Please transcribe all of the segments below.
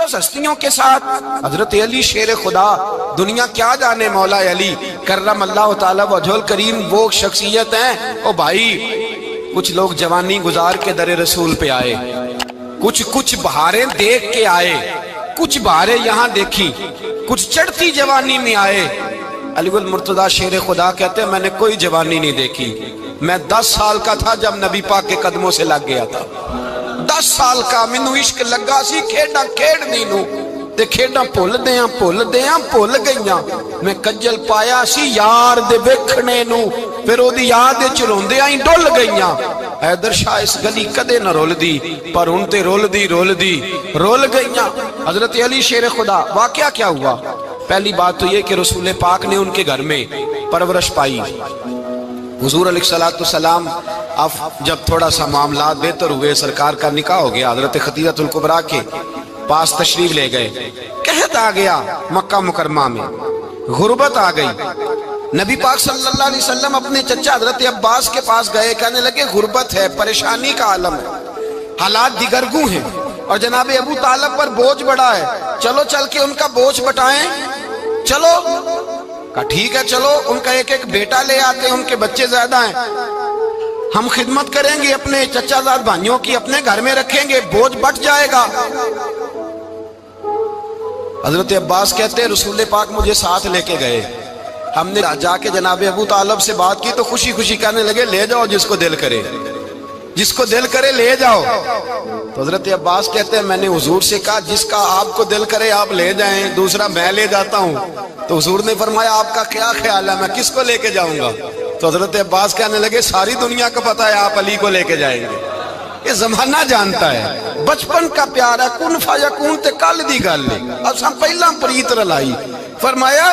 بس ہستیوں کے ساتھ حضرت علی شیر خدا، دنیا کیا جانے مولا علی کرم اللہ تعالی وجہ الکریم وہ شخصیت ہیں۔ او بھائی کچھ لوگ جوانی گزار کے در رسول پہ آئے، کچھ بہاریں دیکھ کے آئے، کچھ بہاریں یہاں دیکھی، کچھ چڑھتی جوانی میں آئے۔ علی المرتضیٰ شیر خدا کہتے ہیں میں نے کوئی جوانی نہیں دیکھی، میں 10 سال کا تھا جب نبی پاک کے قدموں سے لگ گیا تھا، 10 سال کا مینوں عشق لگا سی، کھیڈاں کھیڈ دی نو تے کھیڈاں بھول گئیاں، میں کجل پایا سی یار دے ویکھنے نو، پھر او دی یاد وچ روندیاں ہی ڈل گئیاں۔ حیدر شاہ اس گلی کدے نہ رول دی، پر ہن تے رول گئیاں۔ حضرت علی شیر خدا، واقعہ کیا ہوا؟ پہلی بات تو یہ کہ رسول پاک نے ان کے گھر میں پرورش پائی۔ حضور علیہ السلام اب جب تھوڑا سا معاملات بہتر ہوئے، سرکار کا نکاح ہو گیا، حضرت خدیجہ الکبریٰ کے پاس تشریف لے گئے، قحط آ گیا مکہ مکرمہ میں، غربت آ گئی۔ نبی پاک صلی اللہ علیہ وسلم اپنے چچا حضرت عباس کے پاس گئے، کہنے لگے غربت ہے، پریشانی کا عالم ہے، حالات دیگرگوں ہیں، اور جناب ابو طالب پر بوجھ بڑا ہے، چلو چل کے ان کا بوجھ بٹائیں۔ چلو کہا ٹھیک ہے، چلو ان کا ایک بیٹا لے آتے ہیں، ان کے بچے زیادہ ہیں، ہم خدمت کریں گے اپنے چچا زاد بھائیوں کی، اپنے گھر میں رکھیں گے، بوجھ بٹ جائے گا۔ حضرت عباس کہتے ہیں رسول پاک مجھے ساتھ لے کے گئے، ہم نے جا کے جناب ابو طالب سے بات کی تو خوشی خوشی کہنے لگے لے جاؤ جس کو دل کرے لے جاؤ۔ تو حضرت عباس کہتے ہیں میں نے حضور سے کہا جس کا آپ کو دل کرے آپ لے جائیں، دوسرا میں لے جاتا ہوں۔ تو حضور نے فرمایا آپ کا کیا خیال ہے، میں کس کو لے کے جاؤں گا؟ تو حضرت عباس کہنے لگے ساری دنیا کو پتا ہے آپ علی کو لے کے جائیں گے، یہ زمانہ جانتا ہے، بچپن کا پیار ہے، کن فیکون تے کل دی گل ہے، اب ہم پہلا پریت رلائی۔ فرمایا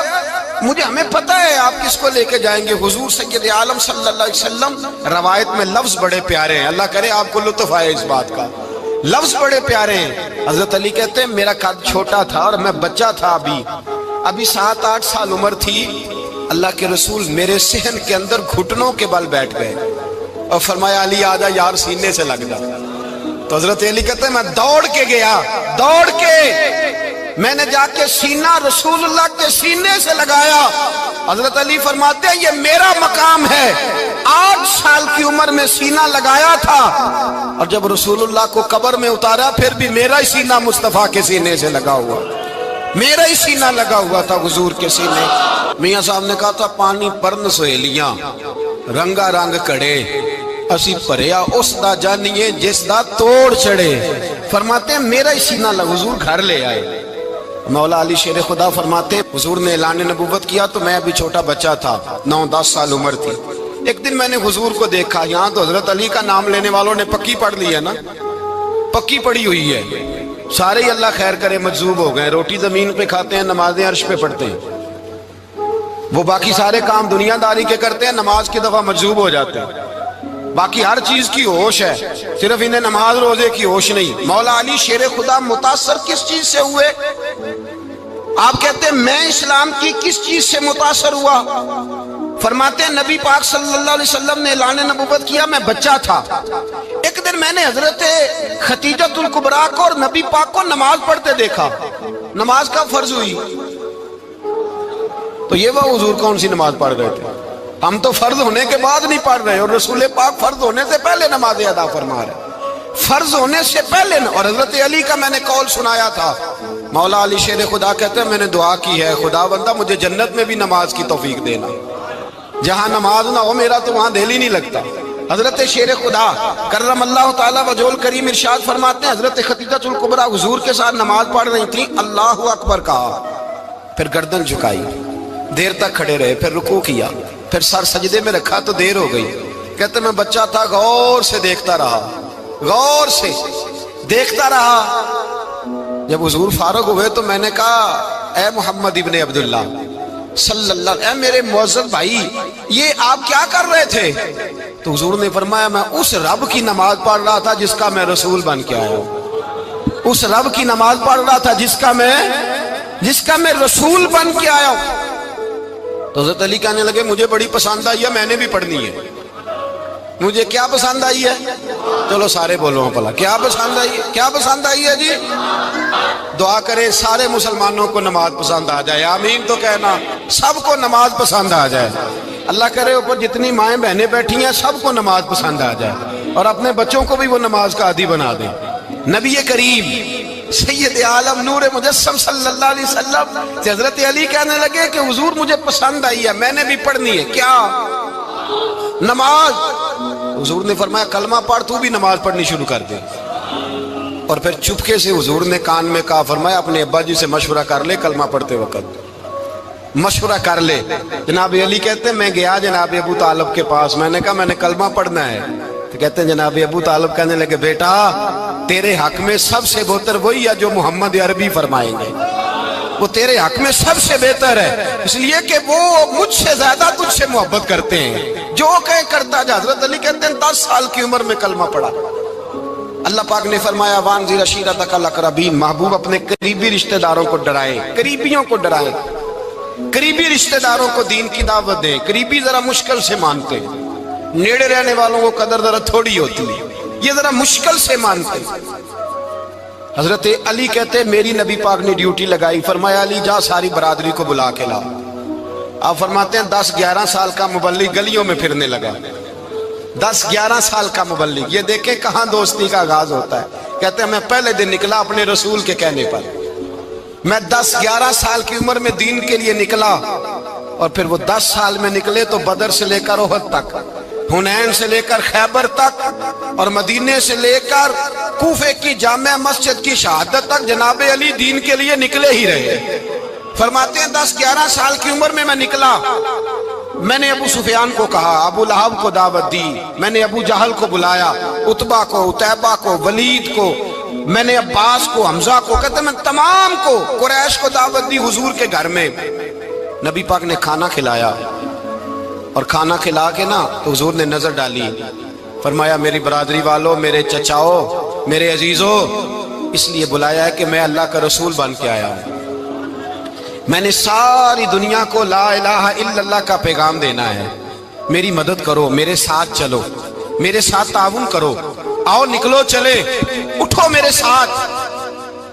ہمیں پتہ ہے آپ کس کو لے کے جائیں گے، حضور سید عالم صلی اللہ علیہ وسلم۔ روایت میں لفظ بڑے پیارے ہیں، اللہ کرے آپ کو لطف آئے اس بات کا، لفظ بڑے پیارے ہیں۔ حضرت علی کہتے ہیں میرا قد چھوٹا تھا اور میں بچہ تھا، ابھی 7-8 سال عمر تھی، اللہ کے رسول میرے صحن کے اندر گھٹنوں کے بل بیٹھ گئے اور فرمایا علی آجا یار سینے سے لگ جا۔ تو حضرت علی کہتے ہیں میں دوڑ کے گیا، میں نے جا کے سینہ رسول اللہ کے سینے سے لگایا۔ حضرت علی فرماتے ہیں یہ میرا مقام ہے، 8 سال کی عمر میں سینہ لگایا تھا، اور جب رسول اللہ کو قبر میں اتارا پھر بھی میرا ہی سینہ مصطفیٰ کے سینے سے لگا ہوا، میرا ہی سینہ لگا ہوا تھا حضور کے سینے۔ میاں صاحب نے کہا تھا پانی پرن سہیلیاں رنگا رنگ کڑے، اسی پریا اس دا جانیے جس دا توڑ چڑے۔ فرماتے ہیں میرا ہی سینہ لگا، حضور گھر لے آئے۔ مولا علی شیر خدا فرماتے ہیں حضور نے اعلان نبوت کیا تو میں ابھی چھوٹا بچہ تھا، 9-10 سال عمر تھی۔ ایک دن میں نے حضور کو دیکھا، یہاں تو حضرت علی کا نام لینے والوں نے پکی پڑھ لی ہے نا، پکی پڑھی ہوئی ہے، سارے ہی اللہ خیر کرے مجذوب ہو گئے، روٹی زمین پہ کھاتے ہیں، نمازیں عرش پہ پڑھتے ہیں، وہ باقی سارے کام دنیا داری کے کرتے ہیں، نماز کی دفعہ مجذوب ہو جاتے ہیں، باقی ہر چیز کی ہوش ہے، صرف انہیں نماز روزے کی ہوش نہیں۔ مولا علی شیر خدا متاثر کس چیز سے ہوئے؟ آپ کہتے ہیں میں اسلام کی کس چیز سے متاثر ہوا؟ فرماتے ہیں نبی پاک صلی اللہ علیہ وسلم نے اعلان نبوت کیا، میں بچہ تھا، ایک دن میں نے حضرت خدیجہ الکبریٰ کو اور نبی پاک کو نماز پڑھتے دیکھا، نماز کا فرض ہوئی تو یہ وہ حضور کون سی نماز پڑھ رہے تھے؟ ہم تو فرض ہونے کے بعد نہیں پڑھ رہے، اور رسول پاک فرض ہونے سے پہلے نماز ادا فرما رہے، فرض ہونے سے پہلے۔ اور حضرت علی کا میں نے قول سنایا تھا، مولا علی شیر خدا کہتے ہیں میں نے دعا کی ہے خدا بندہ مجھے جنت میں بھی نماز کی توفیق دینا، جہاں نماز نہ ہو میرا تو وہاں دل ہی نہیں لگتا۔ حضرت شیر خدا کرم اللہ تعالی وجہ الکریم ارشاد فرماتے ہیں حضرت خدیجہ الکبریٰ حضور کے ساتھ نماز پڑھ رہی تھی، اللہ اکبر کہا، پھر گردن جھکائی، دیر تک کھڑے رہے، پھر رکوع کیا، پھر سر سجدے میں رکھا تو دیر ہو گئی۔ کہتے میں بچہ تھا، غور سے دیکھتا رہا، غور سے دیکھتا رہا۔ جب حضور فارغ ہوئے تو میں نے کہا اے محمد ابن عبداللہ صلی اللہ علیہ وسلم، اے میرے معزز بھائی یہ آپ کیا کر رہے تھے؟ تو حضور نے فرمایا میں اس رب کی نماز پڑھ رہا تھا جس کا میں رسول بن کے آیا ہوں، اس رب کی نماز پڑھ رہا تھا جس کا میں رسول بن کے آیا ہوں۔ تو حضرت علی کہنے لگے مجھے بڑی پسند آئی ہے، میں نے بھی پڑھنی ہے، مجھے کیا پسند آئی ہے؟ چلو سارے بولو پلا کیا پسند آئی ہے؟ کیا پسند آئی ہے جی؟ دعا کریں سارے مسلمانوں کو نماز پسند آ جائے، آمین تو کہنا، سب کو نماز پسند آ جائے۔ اللہ کرے اوپر جتنی مائیں بہنیں بیٹھی ہیں سب کو نماز پسند آ جائے، اور اپنے بچوں کو بھی وہ نماز کا عادی بنا دیں۔ نبی کریم سید عالم نور مجسم صلی اللہ علیہ وسلم سے حضرت علی کہنے لگے کہ حضور مجھے پسند آئی ہے، میں نے بھی پڑھنی ہے، کیا؟ نماز۔ حضور نے فرمایا کلمہ پڑھ، تو بھی نماز پڑھنی شروع کر دے۔ اور پھر چپکے سے حضور نے کان میں کہا، فرمایا اپنے ابا جی سے مشورہ کر لے کلمہ پڑھتے وقت، مشورہ کر لے۔ جناب علی کہتے ہیں میں گیا جناب ابو طالب کے پاس، میں نے کہا میں نے کلمہ پڑھنا ہے، تو کہتے ہیں جناب ابو طالب کہنے لگے بیٹا تیرے حق میں سب سے بہتر وہی ہے جو محمد عربی فرمائیں گے، وہ تیرے حق میں سب سے بہتر ہے، اس لیے کہ وہ مجھ سے زیادہ تجھ سے محبت کرتے ہیں، جو کہیں کرتا جا۔ حضرت علی کہتے ہیں 10 سال کی عمر میں کلمہ پڑھا۔ اللہ پاک نے فرمایا وانذر عشیرتک الاقربین، محبوب اپنے قریبی رشتہ داروں کو ڈرائیں، قریبیوں کو ڈرائیں، قریبی رشتہ داروں کو دین کی دعوت دیں۔ قریبی ذرا مشکل سے مانتے ہیں، نیڑے رہنے والوں کو قدر ذرا تھوڑی ہوتی ہے، یہ ذرا مشکل سے مانتے ہیں۔ حضرت علی کہتے ہیں میری نبی پاک نے ڈیوٹی لگائی، فرمایا علی جا ساری برادری کو بلا کے لا۔ آپ فرماتے ہیں 10-11 سال کا مبلغ گلیوں میں پھرنے لگا، 10-11 سال کا مبلغ، یہ دیکھیں کہاں دوستی کا آغاز ہوتا ہے۔ کہتے ہیں میں پہلے دن نکلا اپنے رسول کے کہنے پر، میں 10-11 سال کی عمر میں دین کے لیے نکلا، اور پھر وہ 10 سال میں نکلے تو بدر سے لے کر احد تک، حنین سے لے کر خیبر تک، اور مدینے سے لے کر کوفے کی جامع مسجد کی شہادت تک جناب علی دین کے لیے نکلے ہی رہے۔ فرماتے ہیں 10-11 سال کی عمر میں نکلا، میں نے ابو سفیان کو کہا، ابو لہب کو دعوت دی، میں نے ابو جہل کو بلایا، عتبہ کو، عتیبہ کو، ولید کو، میں نے عباس کو، حمزہ کو، کہتے ہیں میں تمام کو، قریش کو دعوت دی حضور کے گھر میں۔ نبی پاک نے کھانا کھلایا، اور کھانا کھلا کے نا تو حضور نے نظر ڈالی، فرمایا میری برادری والوں، میرے چچاؤ، میرے عزیزوں، اس لیے بلایا ہے کہ میں اللہ کا رسول بن کے آیا ہوں، میں نے ساری دنیا کو لا الہ الا اللہ کا پیغام دینا ہے، میری مدد کرو، میرے ساتھ چلو، میرے ساتھ تعاون کرو، آؤ نکلو چلے، اٹھو میرے ساتھ۔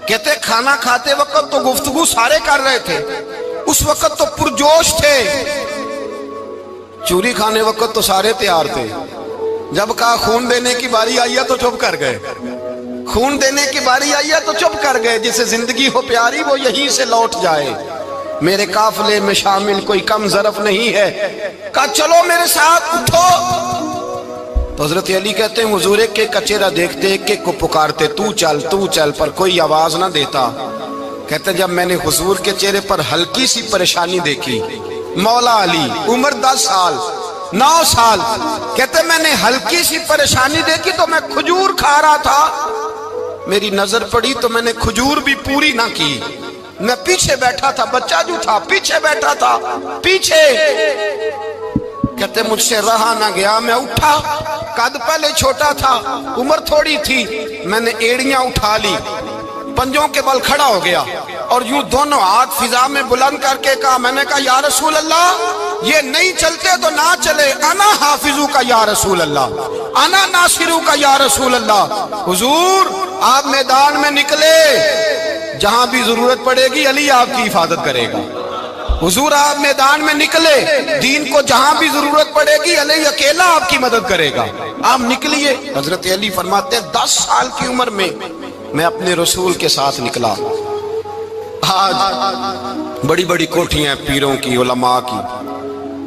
کہتے کھانا کھاتے وقت تو گفتگو سارے کر رہے تھے، اس وقت تو پرجوش تھے، چوری کھانے وقت تو سارے تیار تھے، جب کہا خون دینے کی باری آئی ہے تو چپ کر گئے، خون دینے کی باری آئی ہے تو چپ کر گئے، جسے زندگی ہو پیاری وہ یہیں سے لوٹ جائے، میرے قافلے میں شامل کوئی کم ظرف نہیں ہے، کہا چلو میرے ساتھ اٹھو۔ تو حضرت علی کہتے ہیں حضور ایک ایک کا چہرہ دیکھتے، ایک ایک کو پکارتے، تو چل، پر کوئی آواز نہ دیتا۔ کہتے جب میں نے حضور کے چہرے پر ہلکی سی پریشانی دیکھی، مولا علی عمر 10 سال 9 سال، کہتے میں نے ہلکی سی پریشانی دیکھی تو میں کھجور کھا رہا تھا، میری نظر پڑی تو میں نے کھجور بھی پوری نہ کی، میں پیچھے بیٹھا تھا، بچہ جو تھا پیچھے بیٹھا تھا، پیچھے۔ کہتے مجھ سے رہا نہ گیا، میں اٹھا، قد پہلے چھوٹا تھا، عمر تھوڑی تھی، میں نے ایڑیاں اٹھا لی، پنجوں کے بل کھڑا ہو گیا، اور یوں دونوں ہاتھ فضا میں بلند کر کے کہا، میں نے کہا یا رسول اللہ یہ نہیں چلتے تو نہ چلے، انا حافظو کا یا رسول اللہ، انا ناصرو کا یا رسول اللہ۔ حضور آپ میدان میں نکلے، جہاں بھی ضرورت پڑے گی علی آپ کی حفاظت کرے گا، حضور آپ میدان میں نکلے، دین کو جہاں بھی ضرورت پڑے گی علی اکیلا آپ کی مدد کرے گا، آپ نکلیے۔ حضرت علی فرماتے ہیں 10 سال کی عمر میں میں اپنے رسول کے ساتھ نکلا۔ آج بڑی بڑی کوٹھیاں پیروں کی، علماء کی،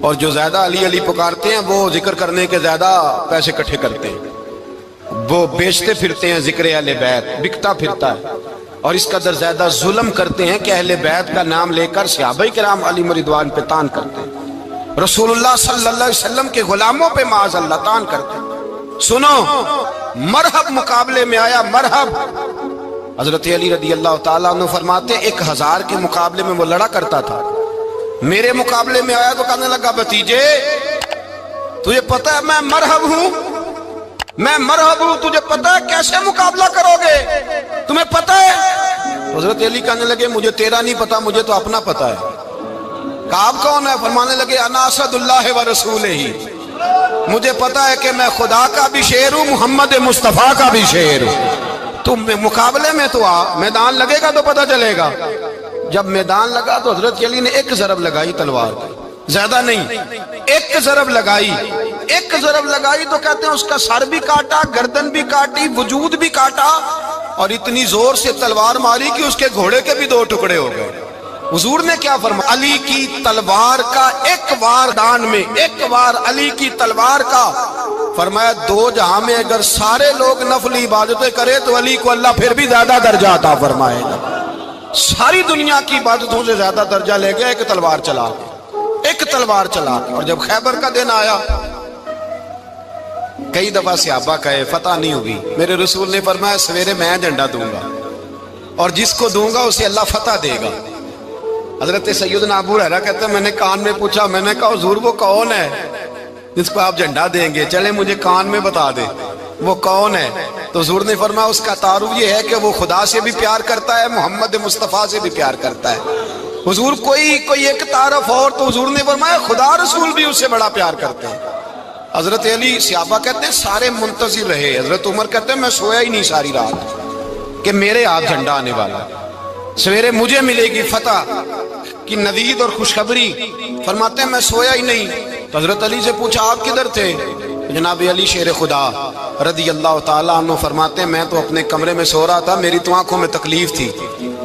اور جو زیادہ علی علی پکارتے ہیں وہ ذکر کرنے کے زیادہ پیسے اکٹھے کرتے ہیں، وہ بیچتے پھرتے ہیں، ذکر اہل بیت بکتا پھرتا ہے، اور اس قدر زیادہ ظلم کرتے ہیں کہ اہل بیت کا نام لے کر صحابہ کرام علی رضوان پہ تان کرتے ہیں، رسول اللہ صلی اللہ علیہ وسلم کے غلاموں پہ معاذ اللہ تان کرتے ہیں۔ سنو مرحب مقابلے میں آیا، مرحب۔ حضرت علی رضی اللہ تعالیٰ عنہ فرماتے 1000 کے مقابلے میں وہ لڑا کرتا تھا، میرے مقابلے میں آیا تو کہنے لگا بھتیجے تجھے پتہ ہے میں مرحب ہوں، میں مرحب ہوں، تجھے پتہ ہے کیسے مقابلہ کرو گے، تمہیں پتہ ہے؟ حضرت علی کہنے لگے مجھے تیرا نہیں پتا، مجھے تو اپنا پتا ہے۔ کہا آپ کون ہے؟ فرمانے لگے انا اسد اللہ و رسولہ ہی، مجھے پتا ہے کہ میں خدا کا بھی شیر ہوں، محمد مصطفیٰ کا بھی شیر ہوں۔ تم مقابلے میں تو آ، میدان لگے گا تو پتہ چلے گا۔ جب میدان لگا تو حضرت علی نے ایک ضرب لگائی تلوار کی، زیادہ نہیں، ایک ضرب لگائی۔ ایک ضرب لگائی تو کہتے ہیں اس کا سر بھی کاٹا، گردن بھی کاٹی، وجود بھی کاٹا، اور اتنی زور سے تلوار ماری کہ اس کے گھوڑے کے بھی 2 ٹکڑے ہو گئے۔ حضور نے کیا فرمایا؟ علی کی تلوار کا ایک وار دان میں، ایک وار علی کی تلوار کا، فرمایا 2 جہاں میں اگر سارے لوگ نفل عبادتیں کرے تو علی کو اللہ پھر بھی زیادہ درجہ عطا فرمائے گا۔ ساری دنیا کی عبادتوں سے زیادہ درجہ لے گیا ایک تلوار چلا کے، ایک تلوار چلا کے۔ اور جب خیبر کا دن آیا، کئی دفعہ صحابہ کہے فتح نہیں ہوگی، میرے رسول نے فرمایا سویرے میں جھنڈا دوں گا اور جس کو دوں گا اسے اللہ فتح دے گا۔ حضرت سیدنا ابو ہریرہ کہتے ہیں میں نے کان میں پوچھا، میں نے کہا حضور وہ کون ہے جس کو آپ جھنڈا دیں گے؟ چلے مجھے کان میں بتا دے وہ کون ہے۔ تو حضور نے فرمایا اس کا تعارف یہ ہے کہ وہ خدا سے بھی پیار کرتا ہے، محمد مصطفیٰ سے بھی پیار کرتا ہے۔ حضور کوئی ایک تعارف اور، تو حضور نے فرمایا خدا رسول بھی اس سے بڑا پیار کرتے ہیں۔ حضرت علی، صحابہ کہتے ہیں سارے منتظر رہے۔ حضرت عمر کہتے ہیں میں سویا ہی نہیں ساری رات کہ میرے ہاتھ جھنڈا آنے والا، سویرے مجھے ملے گی فتح کی نوید اور خوشخبری۔ فرماتے ہیں میں سویا ہی نہیں۔ تو حضرت علی سے پوچھا آپ کدھر تھے؟ جناب علی شیر خدا رضی اللہ تعالیٰ عنہ فرماتے ہیں میں تو اپنے کمرے میں سو رہا تھا، میری تو آنکھوں میں تکلیف تھی،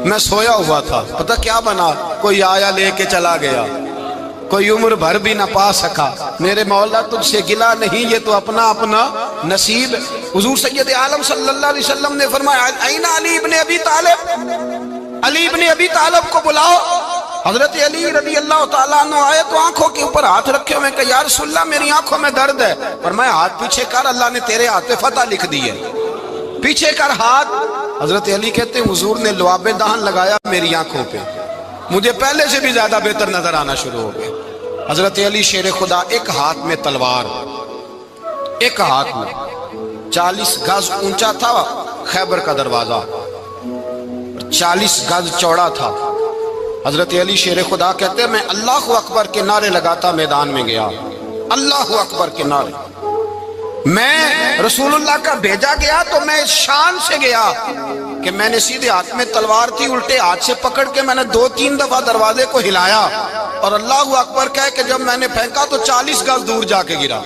میں سویا ہوا تھا، پتہ کیا بنا؟ کوئی آیا لے کے چلا گیا، کوئی عمر بھر بھی نہ پا سکا۔ میرے مولا تجھ سے گلا نہیں، یہ تو اپنا اپنا نصیب۔ حضور سید عالم صلی اللہ علیہ وسلم نے فرمایا این علی ابن ابی طالب، علی ابن ابی طالب کو بلاؤ۔ حضرت علی رضی اللہ تعالیٰ عنہ آئے تو آنکھوں کے اوپر ہاتھ رکھے ہوئے کہ یا رسول اللہ میری آنکھوں میں درد ہے۔ فرمایا ہاتھ پیچھے کر، اللہ نے تیرے ہاتھ پہ فتح لکھ دی ہے، پیچھے کر ہاتھ۔ حضرت علی کہتے ہیں حضور نے لعاب دہن لگایا میری آنکھوں پہ، مجھے پہلے سے بھی زیادہ بہتر نظر آنا شروع ہو گیا۔ حضرت علی شیر خدا، ایک ہاتھ میں تلوار، ایک ہاتھ میں 40 گز اونچا تھا خیبر کا دروازہ، 40 گز چوڑا تھا۔ حضرت علی شیر خدا کہتے ہیں میں اللہ اکبر کے نعرے لگاتا میدان میں گیا، اللہ اکبر کے نعرے۔ میں رسول اللہ کا بھیجا گیا تو میں اس شان سے گیا کہ میں نے سیدھے ہاتھ میں تلوار تھی، الٹے ہاتھ سے پکڑ کے میں نے 2-3 دفعہ دروازے کو ہلایا اور اللہ اکبر کہہ کہ جب میں نے پھینکا تو 40 گز دور جا کے گرا،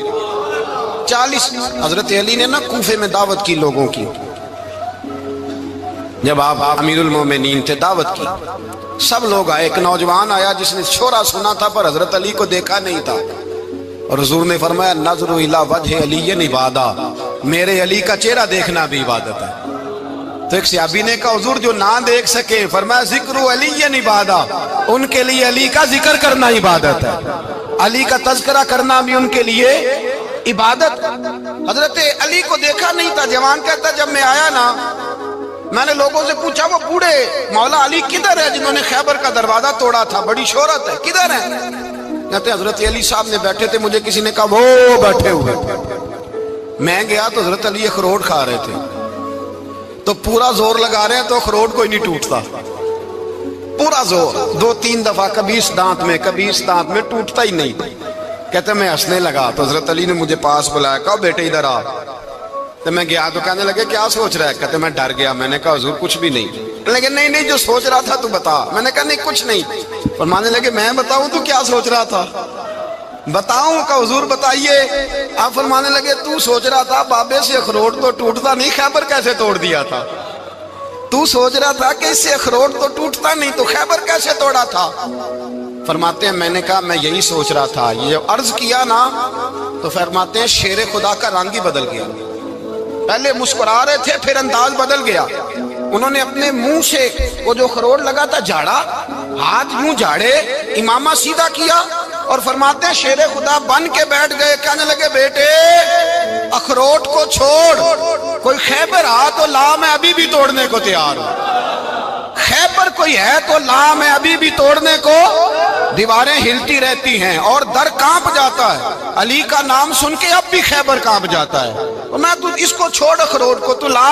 40۔ حضرت علی نے نا کوفے میں دعوت کی لوگوں کی، جب آپ امیر المومنین تھے، دعوت کی، سب لوگ آئے۔ ایک نوجوان آیا جس نے شورا سنا تھا پر حضرت علی کو دیکھا نہیں تھا، اور حضور نے فرمایا نظر الی وجہ علی عبادہ، میرے علی کا چہرہ دیکھنا بھی عبادت ہے۔ تو ایک صحابی نے کہا حضور جو نہ دیکھ سکے، فرمایا ذکر علی عبادہ، ان کے لیے علی کا ذکر کرنا عبادت ہے، علی کا تذکرہ کرنا بھی ان کے لیے عبادت۔ حضرت علی کو دیکھا نہیں تھا۔ جوان کہتا جب میں آیا نا، میں نے لوگوں سے پوچھا وہ بوڑھے مولا علی کدھر ہے جنہوں نے خیبر کا دروازہ توڑا تھا، بڑی شہرت ہے، کدھر ہے؟ کہتے ہیں حضرت علی صاحب نے بیٹھے تھے، مجھے کسی نے کہا وہ بیٹھے ہوئے۔ میں گیا تو حضرت علی اخروٹ کھا رہے تھے، تو پورا زور لگا رہے ہیں تو اخروٹ کوئی نہیں ٹوٹتا، پورا زور 2-3 دفعہ، کبھی اس دانت میں کبھی اس دانت میں، ٹوٹتا ہی نہیں۔ کہتے میں ہنسنے لگا تو حضرت علی نے مجھے پاس بلایا، کہا بیٹے ادھر آ۔ تو میں گیا تو کہنے لگے کیا سوچ رہا ہے؟ کہتے میں ڈر گیا۔ میں نے کہا حضور کچھ بھی نہیں۔ لیکن نہیں جو سوچ رہا تھا تو بتا۔ میں نے کہا نہیں کچھ نہیں۔ فرمانے لگے میں بتاؤں تو کیا سوچ رہا تھا؟ بتاؤں؟ کہ حضور بتائیے۔ آپ فرمانے لگے تو سوچ رہا تھا بابے سے اخروٹ تو ٹوٹتا نہیں، خیبر کیسے توڑ دیا تھا؟ تو سوچ رہا تھا کہ اس سے اخروٹ تو ٹوٹتا نہیں تو خیبر کیسے توڑا تھا؟ فرماتے ہیں میں نے کہا میں یہی سوچ رہا تھا۔ یہ عرض کیا نا تو فرماتے ہیں شیر خدا کا رنگ ہی بدل گیا، پہلے مسکرا رہے تھے پھر انداز بدل گیا۔ انہوں نے اپنے منہ سے وہ جو خروٹ لگا تھا جھاڑا، ہاتھ یوں جھاڑے، امامہ سیدھا کیا اور فرماتے ہیں شیر خدا بن کے بیٹھ گئے۔ کہنے لگے بیٹے اخروٹ کو چھوڑ، کوئی خیبر آ تو لا، میں ابھی بھی توڑنے کو تیار ہوں۔ خیبر کوئی ہے تو لا، میں ابھی بھی توڑنے کو۔ دیواریں ہلتی رہتی ہیں اور در کانپ جاتا ہے، علی کا نام سن کے اب بھی خیبر کانپ جاتا ہے۔ میں تو اس کو چھوڑ اخروٹ کو تو لا۔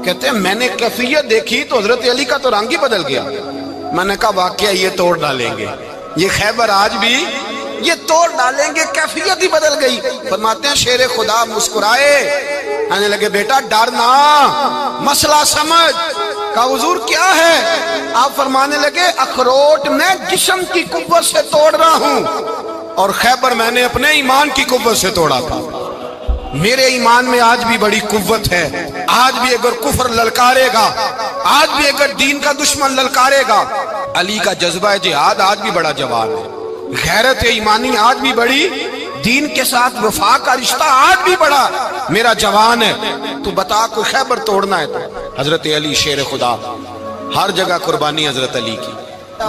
کہتے ہیں میں نے کیفیت دیکھی تو حضرت علی کا تو رنگ ہی بدل گیا۔ میں نے کہا واقعہ یہ توڑ ڈالیں گے، یہ خیبر آج بھی یہ توڑ ڈالیں گے، کیفیت ہی بدل گئی۔ فرماتے ہیں شیر خدا مسکرائے، کہنے لگے بیٹا ڈرنا، مسئلہ سمجھ۔ کہا حضور کیا ہے؟ آپ فرمانے لگے اخروٹ میں جسم کی قوت سے توڑ رہا ہوں، اور خیبر میں نے اپنے ایمان کی قوت سے توڑا تھا۔ میرے ایمان میں آج بھی بڑی قوت ہے، آج بھی اگر کفر للکارے گا، آج بھی اگر دین کا دشمن للکارے گا، علی کا جذبہ جہاد آج بھی بڑا جوان ہے، غیرت ایمانی آج بھی بڑی، دین کے ساتھ وفا کا رشتہ آج بھی بڑا میرا جوان ہے۔ تو بتا کوئی خیبر توڑنا ہے تو حضرت علی شیر خدا، ہر جگہ قربانی حضرت علی کی۔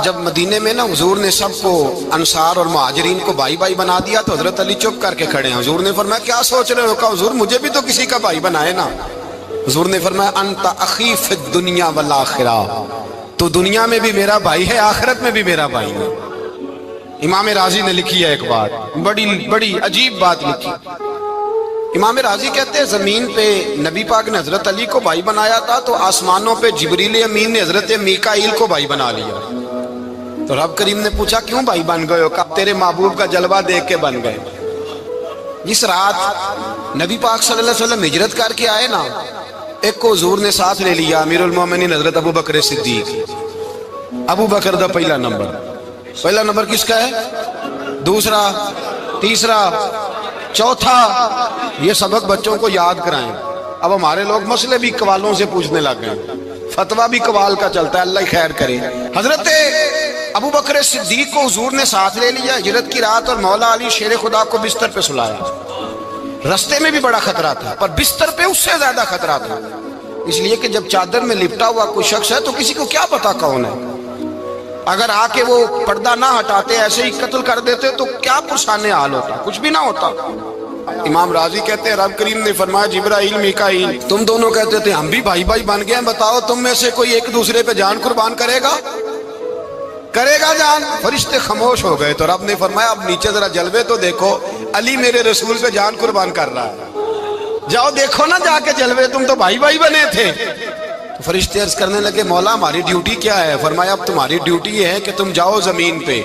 جب مدینے میں نا حضور نے سب کو انصار اور مہاجرین کو بھائی بھائی بنا دیا تو حضرت علی چپ کر کے کھڑے ہیں۔ حضور نے فرمایا کیا سوچ رہے ہو؟ کہا حضور مجھے بھی تو کسی کا بھائی بنائے نا۔ حضور نے فرمایا انت اخی فی الدنیا والآخرہ، تو دنیا میں بھی میرا بھائی ہے، آخرت میں بھی میرا بھائی ہے۔ امام راضی نے لکھی ہے ایک بات، بڑی عجیب بات لکھی۔ امام راضی کہتے ہیں زمین پہ نبی پاک نے حضرت علی کو بھائی بنایا تھا تو آسمانوں پہ جبریل امین نے حضرت میکائیل کو بھائی بنا لیا۔ تو رب کریم نے پوچھا کیوں بھائی بن گئے ہو؟ کہا تیرے محبوب کا جلوہ دیکھ کے بن گئے۔ جس رات نبی پاک صلی اللہ علیہ وسلم ہجرت کر کے آئے نا، ایک کو حضور نے ساتھ لے لیا، امیر المومنین حضرت ابو بکر صدیق۔ ابو بکر دا پہلا نمبر کس کا ہے؟ دوسرا، تیسرا، چوتھا، یہ سبق بچوں کو یاد کرائیں۔ اب ہمارے لوگ مسئلے بھی قوالوں سے پوچھنے لگ گئے، فتویٰ بھی قوال کا چلتا ہے، اللہ خیر کرے۔ حضرت ابو بکر صدیق کو حضور نے ساتھ لے لیا ہجرت کی رات، اور مولا علی شیر خدا کو بستر پہ سلایا۔ رستے میں بھی بڑا خطرہ تھا، پر بستر پہ اس سے زیادہ خطرہ تھا، اس لیے کہ جب چادر میں لپٹا ہوا کوئی شخص ہے تو کسی کو کیا پتا کون ہے، اگر آ کے وہ پردہ نہ ہٹاتے ایسے ہی قتل کر دیتے تو کیا پرسانے حال ہوتا، کچھ بھی نہ ہوتا۔ امام راضی کہتے ہیں رب کریم نے فرمایا جبرائیل میکائیل تم دونوں کہتے تھے ہم بھی بھائی بھائی بن گئے ہیں، بتاؤ تم میں سے کوئی ایک دوسرے پہ جان قربان کرے گا جان؟ فرشتے خاموش ہو گئے۔ تو رب نے فرمایا اب نیچے ذرا جلوے تو دیکھو، علی میرے رسول پہ جان قربان کر رہا ہے، جاؤ دیکھو نا جا کے جلوے، تم تو بھائی بھائی بنے تھے۔ تو فرشتے عرض کرنے لگے مولا ہماری ڈیوٹی کیا ہے؟ فرمایا اب تمہاری ڈیوٹی یہ ہے کہ تم جاؤ زمین پہ،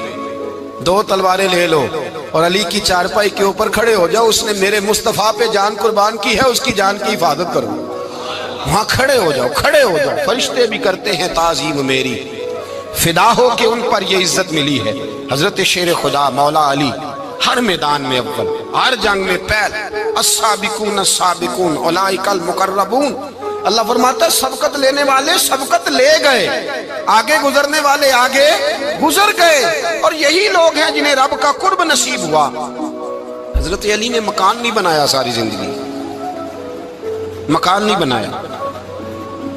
دو تلواریں لے لو اور علی کی چارپائی کے اوپر کھڑے ہو جاؤ، اس نے میرے مصطفیٰ پہ جان قربان کی ہے، اس کی جان کی حفاظت کرو۔ وہاں کھڑے ہو جاؤ۔ فرشتے بھی کرتے ہیں تعظیم میری، فدا ہو کہ ان پر یہ عزت ملی ہے۔ حضرت شیر خدا مولا علی ہر میدان میں اول، ہر جنگ میں پہل، السابقون السابقون اولئک المقربون۔ اللہ فرماتا ہے سبقت لینے والے سبقت لے گئے، آگے گزرنے والے آگے گزر گئے، اور یہی لوگ ہیں جنہیں رب کا قرب نصیب ہوا۔ حضرت علی نے مکان نہیں بنایا، ساری زندگی مکان نہیں بنایا،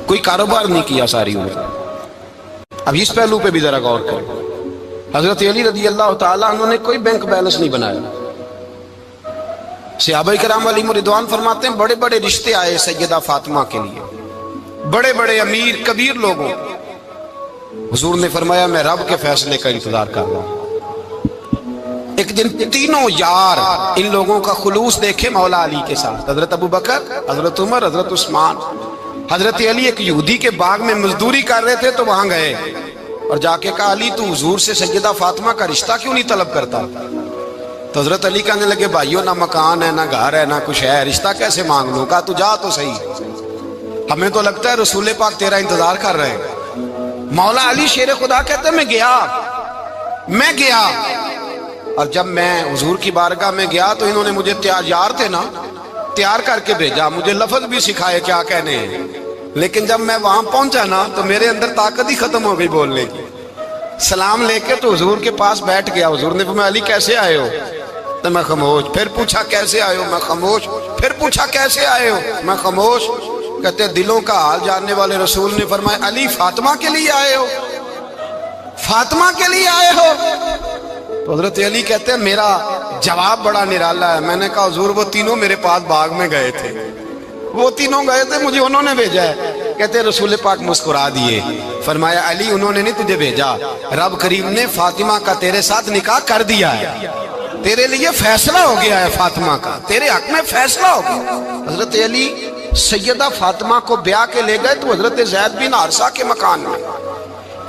کوئی کاروبار نہیں کیا ساری عمر۔ اب اس پہلو پہ بھی ذرا غور کریں، حضرت علی رضی اللہ تعالیٰ عنہ نے کوئی بینک بیلنس نہیں بنایا۔ صحابہ کرام علیہم رضوان فرماتے ہیں بڑے بڑے رشتے آئے سیدہ فاطمہ کے لیے، بڑے بڑے امیر کبیر لوگوں، حضور نے فرمایا میں رب کے فیصلے کا انتظار کر رہا ہوں۔ ایک دن تینوں یار ان لوگوں کا خلوص دیکھے مولا علی کے ساتھ، حضرت ابو بکر، حضرت عمر، حضرت عثمان۔ حضرت علی ایک یہودی کے باغ میں مزدوری کر رہے تھے تو وہاں گئے اور جا کے کہا علی تو حضور سے سیدہ فاطمہ کا رشتہ کیوں نہیں طلب کرتا؟ تو حضرت علی کہنے لگے بھائیو نہ مکان ہے، نہ گھر ہے، نہ کچھ ہے، رشتہ کیسے مانگ لوں؟ کہا تو جا تو صحیح، ہمیں تو لگتا ہے رسول پاک تیرا انتظار کر رہے ہیں۔ مولا علی شیر خدا کہتے ہیں میں گیا اور جب میں حضور کی بارگاہ میں گیا تو انہوں نے مجھے تیار کر کے بھیجا، مجھے لفظ بھی سکھائے کیا کہنے ہیں، لیکن جب میں وہاں پہنچا نا تو میرے اندر طاقت ہی ختم ہو گئی بولنے کی۔ سلام لے کے تو حضور کے پاس بیٹھ گیا، حضور نے فرمایا علی کیسے آئے ہو؟ تو میں خاموش، پھر پوچھا کیسے آئے ہو؟ میں خاموش، پھر پوچھا کیسے آئے ہو؟ میں خاموش۔ کہتے دلوں کا حال جاننے والے رسول نے فرمایا علی فاطمہ کے لیے آئے ہو؟ فاطمہ کے لیے آئے ہو؟ تو حضرت علی کہتے ہیں میرا جواب بڑا نرالا ہے۔ میں نے کہا حضور وہ تینوں میرے پاس باغ میں گئے تھے، وہ تینوں گئے تھے، مجھے انہوں نے بھیجا ہے۔ کہتے رسول پاک مسکرا دیے، فرمایا علی انہوں نے نہیں تجھے بھیجا، رب کریم نے فاطمہ کا تیرے ساتھ نکاح کر دیا ہے، تیرے لیے فیصلہ ہو گیا ہے فاطمہ کا، تیرے حق میں فیصلہ ہو گیا۔ حضرت علی سیدہ فاطمہ کو بیاہ کے لے گئے تو حضرت زید بن حارثہ کے مکان میں،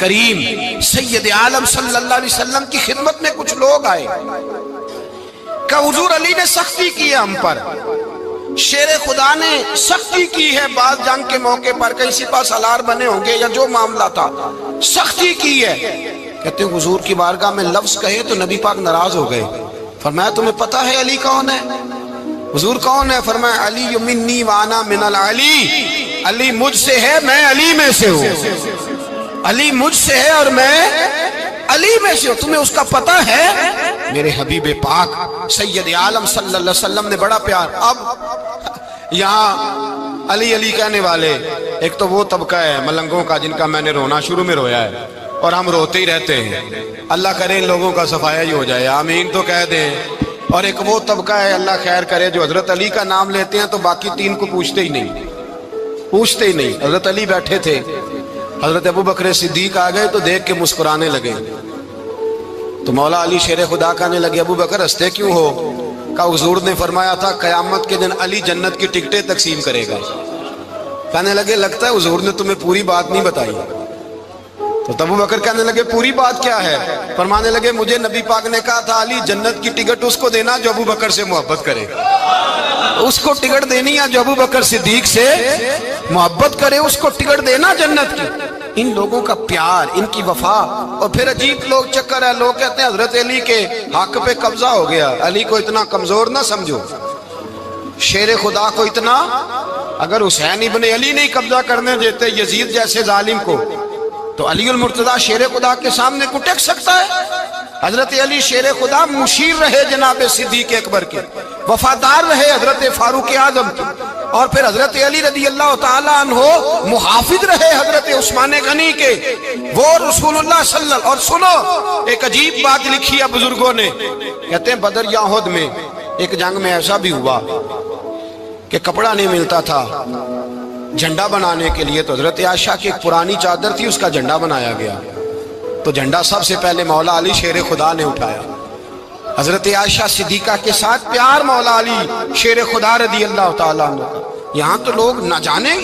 کریم سید عالم صلی اللہ علیہ وسلم کی خدمت میں کچھ لوگ آئے کہ حضور علی نے سختی کی ہے ہم پر، شیر خدا نے سختی کی ہے، بعض جنگ کے موقع پر کہیں سپاہ سالار بنے ہوں گے یا جو معاملہ تھا، سختی کی ہے۔ کہتے ہیں حضور کی بارگاہ میں لفظ کہے تو نبی پاک ناراض ہو گئے۔ فرمایا تمہیں پتا ہے علی کون ہے؟ حضور کون ہے؟ فرمایا علی منی وانا من العلی، علی مجھ سے ہے میں علی میں سے ہوں، علی مجھ سے ہے اور میں علی میں سے ہوں، تمہیں اس کا پتہ ہے؟ میرے حبیب پاک سید عالم صلی اللہ علیہ وسلم نے بڑا پیار۔ اب یہاں علی علی کہنے والے ایک تو وہ طبقہ ہے ملنگوں کا جن کا میں نے رونا شروع میں رویا ہے اور ہم روتے ہی رہتے ہیں، اللہ کرے ان لوگوں کا صفایا ہی ہو جائے، آمین تو کہہ دیں۔ اور ایک وہ طبقہ ہے اللہ خیر کرے جو حضرت علی کا نام لیتے ہیں تو باقی تین کو پوچھتے ہی نہیں۔ حضرت علی بیٹھے تھے، حضرت ابو بکر صدیق آ گئے تو دیکھ کے مسکرانے لگے، تو مولا علی شیر خدا کہنے لگے ابو بکر ہنستے کیوں ہو؟ کہ حضور نے فرمایا تھا قیامت کے دن علی جنت کی ٹکٹیں تقسیم کرے گا۔ کہنے لگے لگتا ہے حضور نے تمہیں پوری بات نہیں بتائی۔ تو ابو بکر کہنے لگے پوری بات کیا ہے؟ فرمانے لگے مجھے نبی پاک نے کہا تھا علی جنت کی ٹکٹ اس کو دینا جو ابو بکر سے محبت کرے، اس کو ٹکٹ دینی ہے جو ابو بکر صدیق سے محبت کرے، اس کو ٹکٹ دینا جنت کی۔ ان لوگوں کا پیار، ان کی وفا۔ اور پھر عجیب لوگ چکر ہے، لوگ کہتے ہیں حضرت علی کے حق پہ قبضہ ہو گیا، علی کو اتنا کمزور نہ سمجھو، شیر خدا کو اتنا، اگر حسین ابن علی نہیں قبضہ کرنے دیتے یزید جیسے ظالم کو تو علی المرتضیٰ شیر خدا کے سامنے کو ٹک سکتا ہے؟ حضرت علی شیر خدا مشیر رہے جناب صدیق اکبر کے، وفادار رہے حضرت فاروق اعظم کے، اور پھر حضرت علی رضی اللہ تعالیٰ عنہ محافظ رہے حضرت عثمان غنی کے، وہ رسول اللہ صلی اللہ۔ اور سنو ایک عجیب بات لکھی ہے بزرگوں نے، کہتے ہیں بدر یا احد میں ایک جنگ میں ایسا بھی ہوا کہ کپڑا نہیں ملتا تھا جھنڈا بنانے کے لیے، تو حضرت عائشہ کی ایک پرانی چادر تھی، اس کا جھنڈا بنایا گیا، تو جھنڈا سب سے پہلے مولا علی شیر خدا نے اٹھایا۔ حضرت عائشہ صدیقہ کے ساتھ پیار مولا علی شیر خدا رضی اللہ تعالیٰ عنہ کا۔ یہاں تو لوگ نہ جانے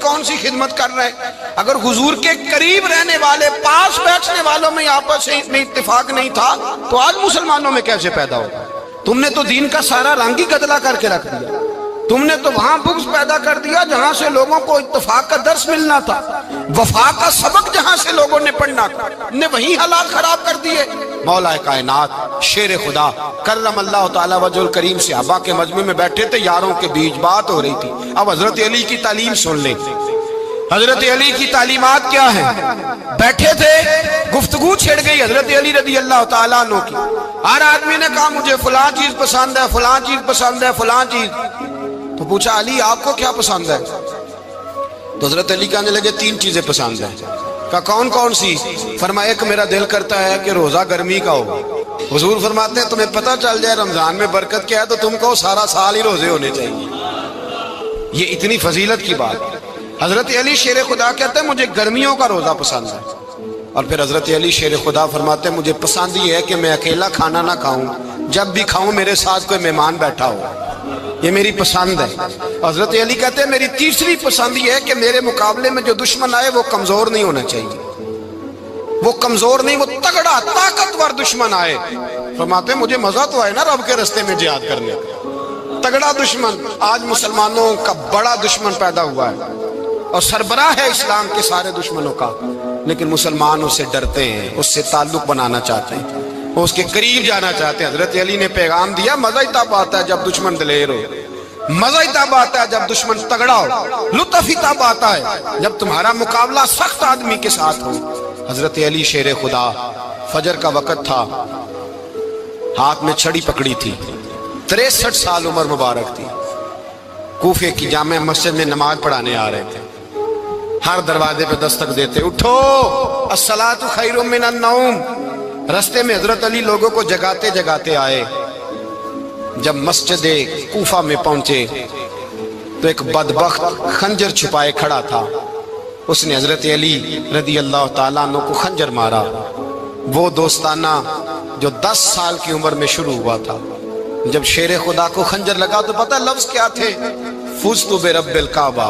کون سی خدمت کر رہے ہیں۔ اگر حضور کے قریب رہنے والے، پاس بیٹھنے والوں میں آپس میں اتفاق نہیں تھا تو آج مسلمانوں میں کیسے پیدا ہوگا؟ تم نے تو دین کا سارا رنگ ہی گدلا کر کے رکھ دیا، تم نے تو وہاں بغض پیدا کر دیا جہاں سے لوگوں کو اتفاق کا درس ملنا تھا، وفا کا سبق جہاں سے لوگوں نے پڑھنا تھا، نے وہی حالات خراب کر دیے۔ مولا کائنات شیر خدا کرم اللہ تعالیٰ وجہ الکریم صحابہ کے مجمع میں بیٹھے تھے، یاروں کے بیچ بات ہو رہی تھی۔ اب حضرت علی کی تعلیم سن لیں، حضرت علی کی تعلیمات کیا ہیں؟ بیٹھے تھے، گفتگو چھڑ گئی حضرت علی رضی اللہ تعالیٰ عنہ کی، ہر آدمی نے کہا مجھے فلاں چیز پسند ہے، فلاں چیز پسند ہے، فلاں چیز۔ تو پوچھا علی آپ کو کیا پسند ہے؟ تو حضرت علی کہنے لگے تین چیزیں پسند ہیں۔ کہا کون کون سی؟ فرمایا ایک میرا دل کرتا ہے کہ روزہ گرمی کا ہو۔ حضور فرماتے ہیں تمہیں پتہ چل جائے رمضان میں برکت کیا ہے تو تم کو سارا سال ہی روزے ہونے چاہیے، یہ اتنی فضیلت کی بات۔ حضرت علی شیر خدا کہتے ہیں مجھے گرمیوں کا روزہ پسند ہے۔ اور پھر حضرت علی شیر خدا فرماتے ہیں مجھے پسند یہ ہے کہ میں اکیلا کھانا نہ کھاؤں، جب بھی کھاؤں میرے ساتھ کوئی مہمان بیٹھا ہو، یہ میری پسند ہے۔ حضرت علی کہتے ہیں میری تیسری پسند یہ ہے کہ میرے مقابلے میں جو دشمن آئے وہ کمزور نہیں ہونا چاہیے، وہ کمزور نہیں، وہ تگڑا طاقتور دشمن آئے۔ فرماتے ہیں مجھے مزہ تو آئے نا رب کے رستے میں جہاد کرنے کا، تگڑا دشمن۔ آج مسلمانوں کا بڑا دشمن پیدا ہوا ہے اور سربراہ ہے اسلام کے سارے دشمنوں کا، لیکن مسلمان اس سے ڈرتے ہیں، اس سے تعلق بنانا چاہتے ہیں، وہ اس کے قریب جانا چاہتے ہیں۔ حضرت علی نے پیغام دیا مزہ ہی تب آتا ہے جب دشمن دلیر ہو، مزہ ہی تب آتا ہے جب دشمن تگڑا ہو، لطف ہی تب آتا ہے جب تمہارا مقابلہ سخت آدمی کے ساتھ ہو۔ حضرت علی شیر خدا، فجر کا وقت تھا، ہاتھ میں چھڑی پکڑی تھی، 63 سال عمر مبارک تھی، کوفے کی جامع مسجد میں نماز پڑھانے آ رہے تھے، ہر دروازے پہ دستک دیتے اٹھو الصلاۃ خیر من النوم۔ رستے میں حضرت علی لوگوں کو جگاتے جگاتے آئے، جب مسجد کوفہ میں پہنچے تو ایک بدبخت خنجر چھپائے کھڑا تھا، اس نے حضرت علی رضی اللہ تعالیٰ عنہ کو خنجر مارا۔ وہ دوستانہ جو 10 سال کی عمر میں شروع ہوا تھا، جب شیر خدا کو خنجر لگا تو پتہ لفظ کیا تھے؟ فزت برب الکعبہ،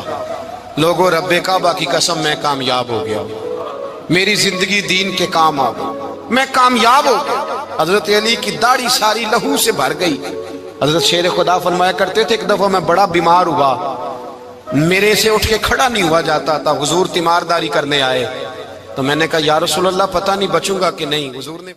لوگوں رب کعبہ کی قسم میں کامیاب ہو گیا، میری زندگی دین کے کام آ گئی، میں کامیاب ہو گیا۔ حضرت علی کی داڑھی ساری لہو سے بھر گئی۔ حضرت شیر خدا فرمایا کرتے تھے ایک دفعہ میں بڑا بیمار ہوا، میرے سے اٹھ کے کھڑا نہیں ہوا جاتا تھا، حضور تیمارداری کرنے آئے تو میں نے کہا یا رسول اللہ پتہ نہیں بچوں گا کہ نہیں۔ حضور نے